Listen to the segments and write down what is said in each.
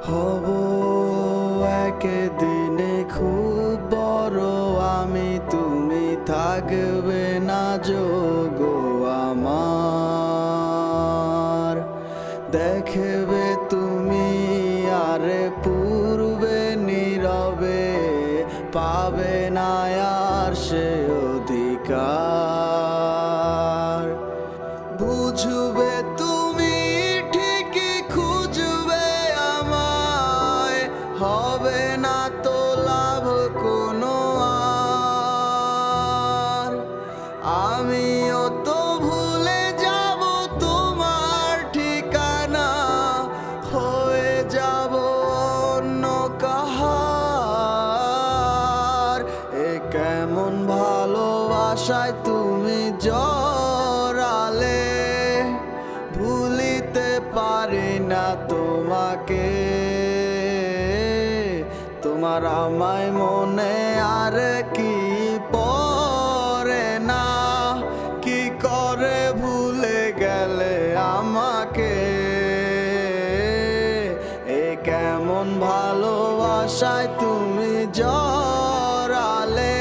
হব একদিনে খুব বড়, আমি তুমি থাকবে না যোগো আমার। দেখবে তুমি আরে পূর্বে নীরবে, পাবে না আর সে অধিকার। বুঝবে তুমি ঠিকই খুঁজবে আমায়, হবে না তো লাভ কোনো আর। আমিও তো ভুলে যাব তোমার ঠিকানা, হয়ে যাব অন্য কাহার। এ কেমন ভালোবাসায় তুমি জড়ালে, ভুলিতে পারি না তোমাকে। তোমার আমায় মনে আর কি পড়ে না, কি করে ভুলে গেলে আমাকে। এ কেমন ভালোবাসায় তুমি জড়ালে,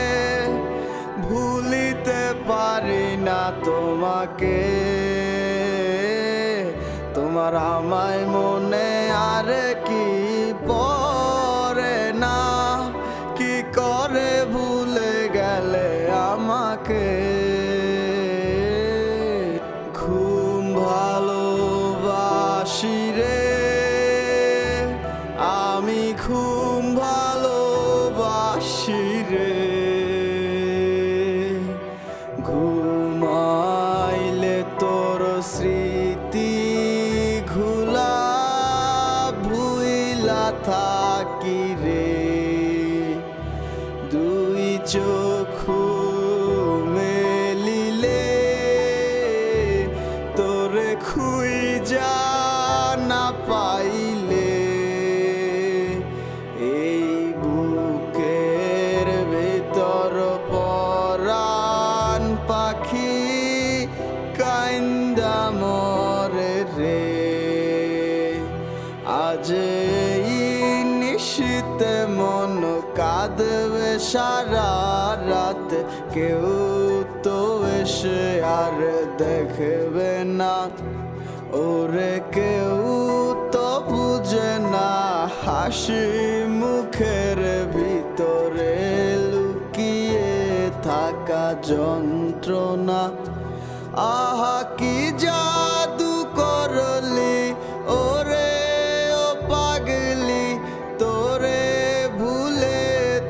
ভুলিতে পারি না তোমাকে। তোমার আমায় মনে আর কি পড়ে না, কি করে ভুলে গেলে আমাকে। ঘুম ভালোবাসি রে, আমি ঘুম ভালোবাসি রে। ঘুমাইলে তোর স্মৃতি ঘুলা ভুইলা থাকি রে। দুই চক্ষু মেলিলে তোরে খুঁজা না পাইলে, এই বুকের ভিতর পরাণ পাখি কাইন্দা মরে রে। আজ এই নিশীতে মন কাঁদবে সারা রাত, কেউ তো এসে আর দেখবে না। ওরে কেউ তো বুঝে না হাসি মুখের ভিতরে লুকিয়ে থাকা যন্ত্রণা। আহা কি জাদু করলি ওরে ও পাগলি, তোরে ভুলে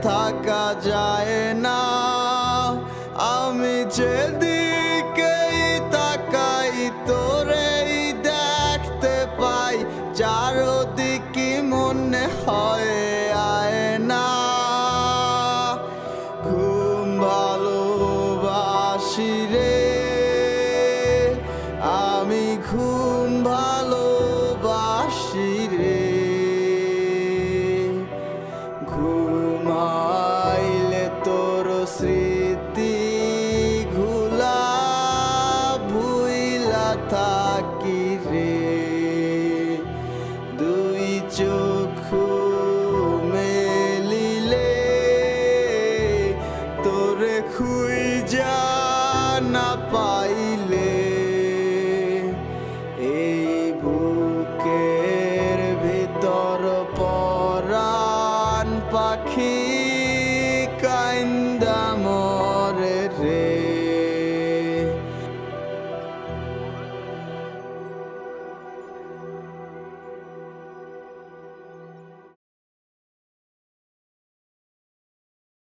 থাকা যায় না। আমি যেদিকেই তাকাই তোরেই দেখতে পাই, চারদিকে মনে হয় আয়না। ঘুম ভালোবাসি রে, আমি ঘুম ভালোবাসি রে। ঘুমাইলে তোর স্মৃতি ঘুলা ভুইলা থাকি রে। দুই চক্ষু মেলিলে তোরে খুঁজা না পাইলে, এই বুকের ভিতর পরাণ পাখি